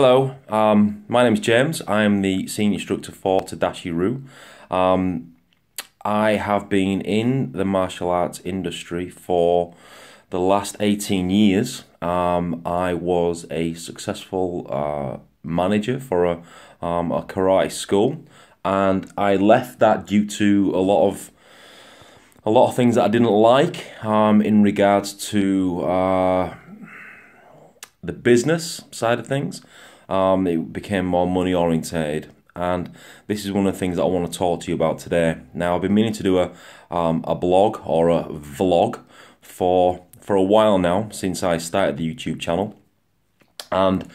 Hello, my name is James. I am the senior instructor for Tadashi Ryu. I have been in the martial arts industry for the last 18 years. I was a successful manager for a karate school, and I left that due to a lot of things that I didn't like in regards to the business side of things. It became more money orientated, and this is one of the things that I want to talk to you about today. Now, I've been meaning to do a blog or a vlog for a while now, since I started the YouTube channel, and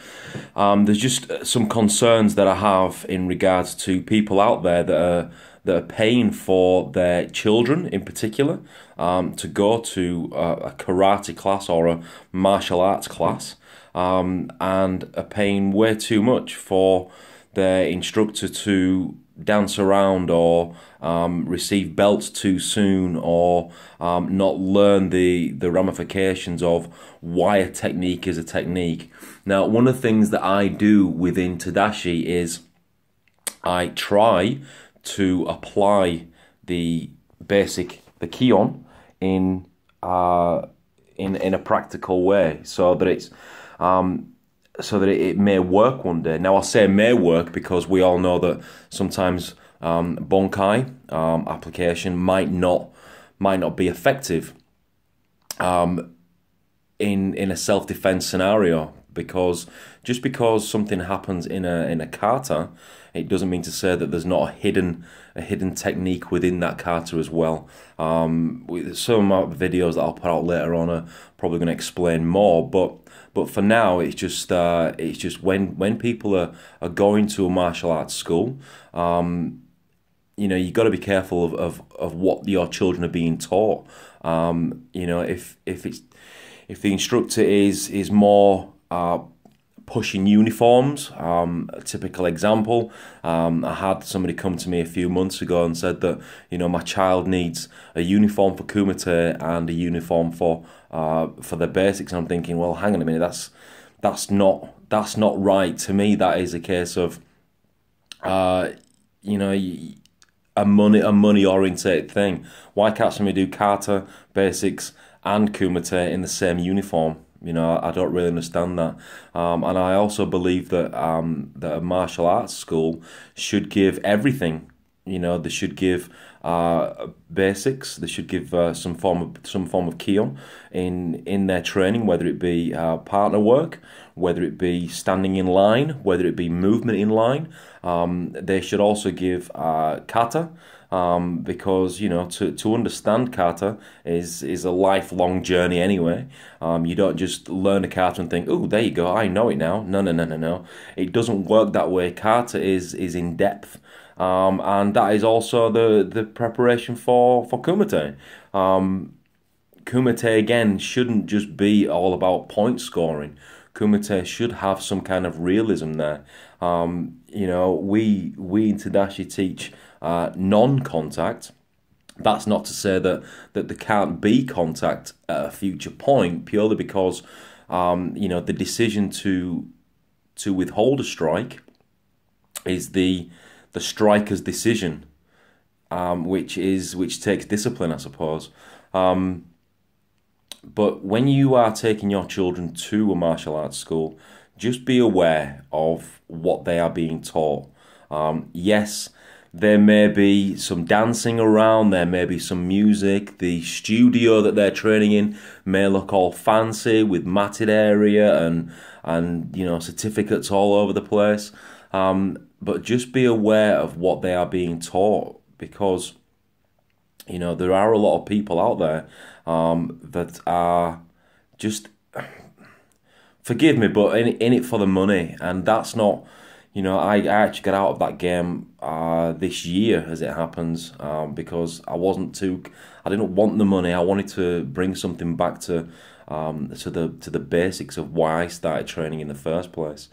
there's just some concerns that I have in regards to people out there that are paying for their children in particular to go to a karate class or a martial arts class, and are paying way too much for their instructor to dance around or receive belts too soon, or not learn the ramifications of why a technique is a technique. Now, one of the things that I do within Tadashi is I try to apply the Kion in a practical way, so that it may work one day. Now, I say may work because we all know that sometimes Bonkai application might not be effective in a self-defense scenario, because just because something happens in a kata, it doesn't mean to say that there's not a hidden technique within that kata as well. With some of the videos that I'll put out later on are probably going to explain more, but for now, it's just when people are going to a martial arts school, you know, you've got to be careful of what your children are being taught. You know, if the instructor is more pushing uniforms, a typical example, I had somebody come to me a few months ago and said that, you know, my child needs a uniform for Kumite and a uniform for the basics. And I'm thinking, well, hang on a minute, that's not right. To me, that is a case of you know, a money orientated thing. Why can't somebody do kata, basics, and Kumite in the same uniform? You know, I don't really understand that. And I also believe that that a martial arts school should give everything. You know, they should give basics. They should give some form of Kion in their training, whether it be partner work, whether it be standing in line, whether it be movement in line. They should also give kata. Because, you know, to understand kata is a lifelong journey anyway. You don't just learn a kata and think, oh, there you go, I know it now. No. It doesn't work that way. Kata is in depth. And that is also the preparation for Kumite. Kumite, again, shouldn't just be all about point scoring. Kumite should have some kind of realism there. You know, we in Tadashi teach non-contact. That's not to say that there can't be contact at a future point, purely because you know, the decision to withhold a strike is the striker's decision, which takes discipline, I suppose. But when you are taking your children to a martial arts school, just be aware of what they are being taught. Yes, there may be some dancing around, there may be some music, the studio that they're training in may look all fancy with matted area and you know, certificates all over the place. But just be aware of what they are being taught, because, you know, there are a lot of people out there that are just, forgive me, but in it for the money, and that's not. You know, I actually got out of that game this year, as it happens, because I didn't want the money. I wanted to bring something back to the basics of why I started training in the first place.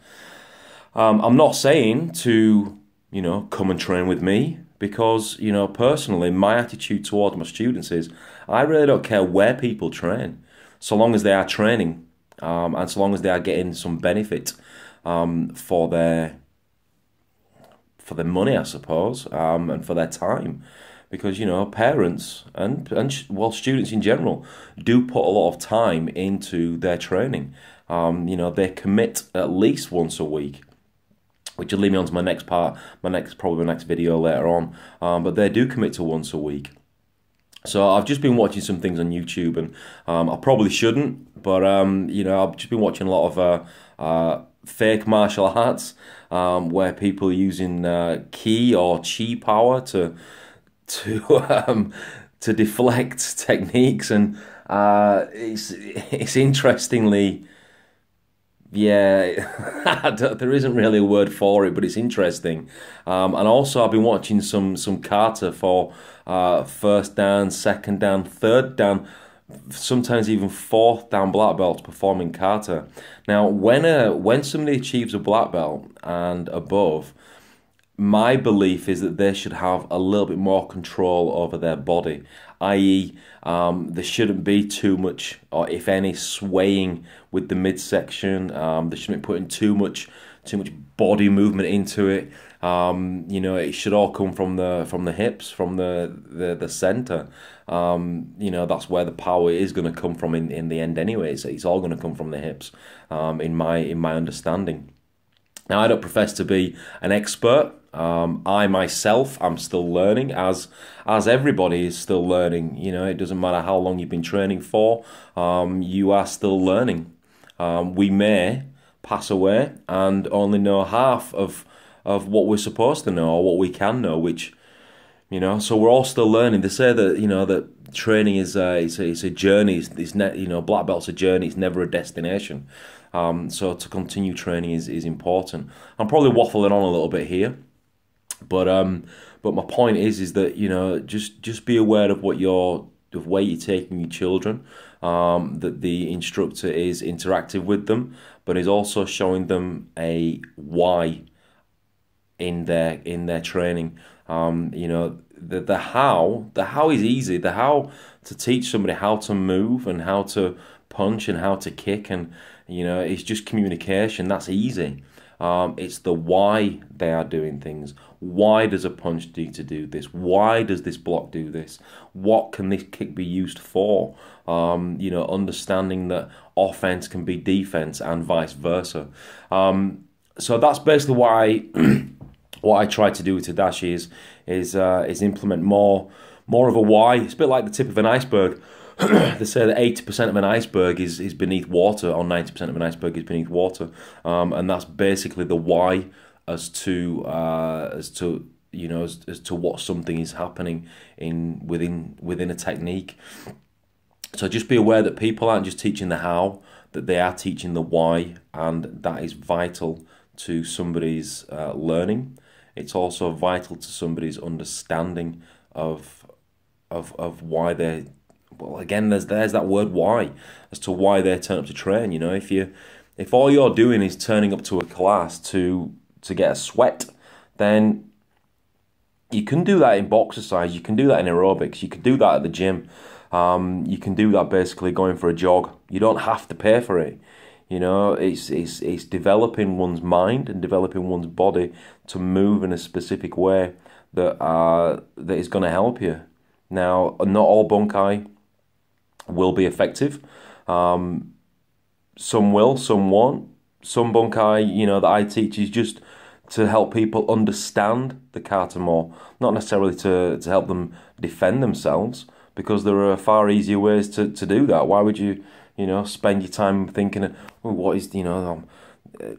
I'm not saying to, you know, come and train with me, because, you know, personally, my attitude towards my students is I really don't care where people train, so long as they are training, and so long as they are getting some benefit for their money, I suppose, and for their time. Because, you know, parents and well, students in general do put a lot of time into their training. You know, they commit at least once a week, which will lead me on to my next part, probably my next video later on. But they do commit to once a week. So I've just been watching some things on YouTube, and I probably shouldn't, but you know, I've just been watching a lot of fake martial arts, where people are using ki or chi power to deflect techniques, and it's interestingly, yeah, there isn't really a word for it, but it's interesting. And also, I've been watching some kata for first dan, second dan, third dan, sometimes even fourth dan black belts performing kata. Now, when somebody achieves a black belt and above, my belief is that they should have a little bit more control over their body, i.e., there shouldn't be too much, or if any, swaying with the midsection. They shouldn't be putting too much body movement into it. You know, it should all come from the hips, from the center. You know, that's where the power is going to come from in the end, anyways. It's all going to come from the hips, in my understanding. Now, I don't profess to be an expert. I myself, I'm still learning, as everybody is still learning. You know, it doesn't matter how long you've been training for, you are still learning. We may pass away and only know half of what we're supposed to know, or what we can know, which, you know, so we're all still learning. They say that, you know, that training is it's a journey. You know, black belt's a journey. It's never a destination. So to continue training is important. I'm probably waffling on a little bit here, but my point is that, you know, just be aware of where you're taking your children. That the instructor is interactive with them, but is also showing them a why in their training. You know, the how is easy. The how, to teach somebody how to move and how to punch and how to kick, and, you know, it's just communication. That's easy. It's the why they are doing things. Why does a punch need to do this? Why does this block do this? What can this kick be used for? You know, understanding that offense can be defense and vice versa. So that's basically why what I try to do with Tadashi is implement more of a why. It's a bit like the tip of an iceberg. They say that 80% of an iceberg is beneath water, or 90% of an iceberg is beneath water, and that's basically the why as to you know, as to what something is happening within a technique. So just be aware that people aren't just teaching the how, that they are teaching the why, and that is vital to somebody's learning. It's also vital to somebody's understanding of why they're, well, again, there's that word why, as to why they turn up to train. You know, if all you're doing is turning up to a class to get a sweat, then you can do that in boxercise, you can do that in aerobics, you can do that at the gym, you can do that basically going for a jog. You don't have to pay for it. You know, it's developing one's mind and developing one's body to move in a specific way that is going to help you. Now, not all bunkai will be effective. Some will, some won't. Some bunkai, you know, that I teach is just to help people understand the kata more, not necessarily to help them defend themselves, because there are far easier ways to do that. Why would you, you know, spend your time thinking, oh, what is, you know,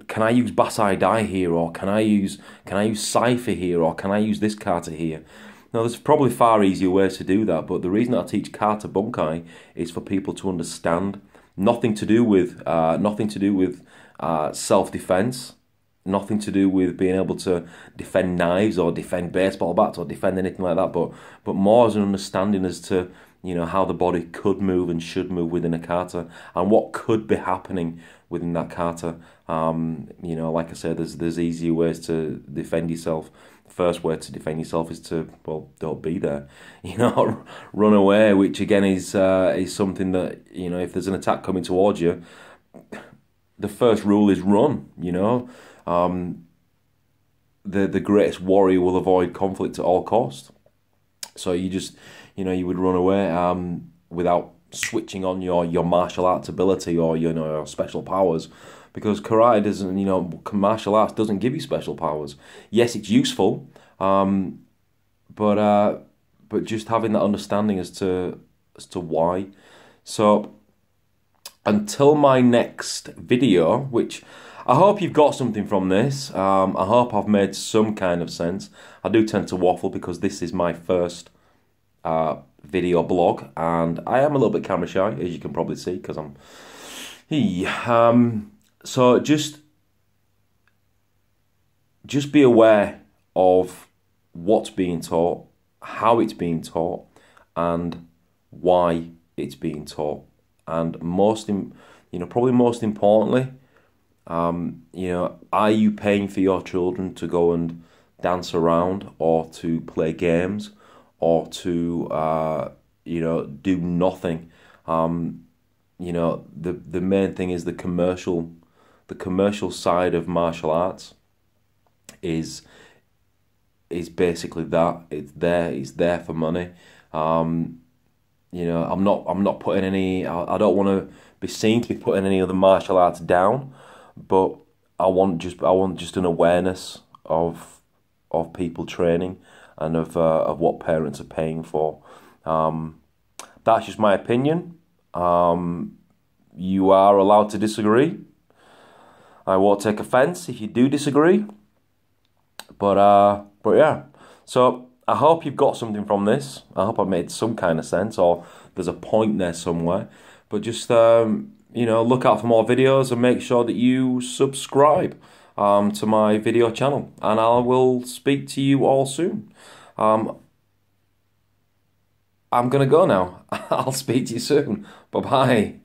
can I use Basai Dai here, or can I use Cypher here, or can I use this kata here? Now, there's probably far easier ways to do that, but the reason I teach kata bunkai is for people to understand. Nothing to do with self-defense. Nothing to do with being able to defend knives or defend baseball bats or defend anything like that, but more as an understanding as to, you know, how the body could move and should move within a kata, and what could be happening within that kata. You know, like I said, there's easier ways to defend yourself. First way to defend yourself is to, well, don't be there. You know, run away, which again is something that, you know, if there's an attack coming towards you, the first rule is run. You know, the greatest warrior will avoid conflict at all cost. So you just, you know, you would run away without switching on your martial arts ability or your special powers, because karate doesn't, martial arts doesn't give you special powers. Yes, it's useful, but just having that understanding as to why. So until my next video, which I hope you've got something from this. I hope I've made some kind of sense. I do tend to waffle because this is my first video blog, and I am a little bit camera shy, as you can probably see, because I'm. So just be aware of what's being taught, how it's being taught, and why it's being taught, and probably most importantly, are you paying for your children to go and dance around, or to play games, or to do nothing? The main thing is the commercial side of martial arts is basically that. It's there for money. I'm not putting any. I don't want to be seen to be putting any other martial arts down, but I want just an awareness of people training, and of what parents are paying for. That's just my opinion. You are allowed to disagree. I won't take offence if you do disagree. But yeah. So I hope you've got something from this. I hope I made some kind of sense, or there's a point there somewhere. But just look out for more videos, and make sure that you subscribe to my video channel, and I will speak to you all soon. I'm gonna go now. I'll speak to you soon. Bye bye.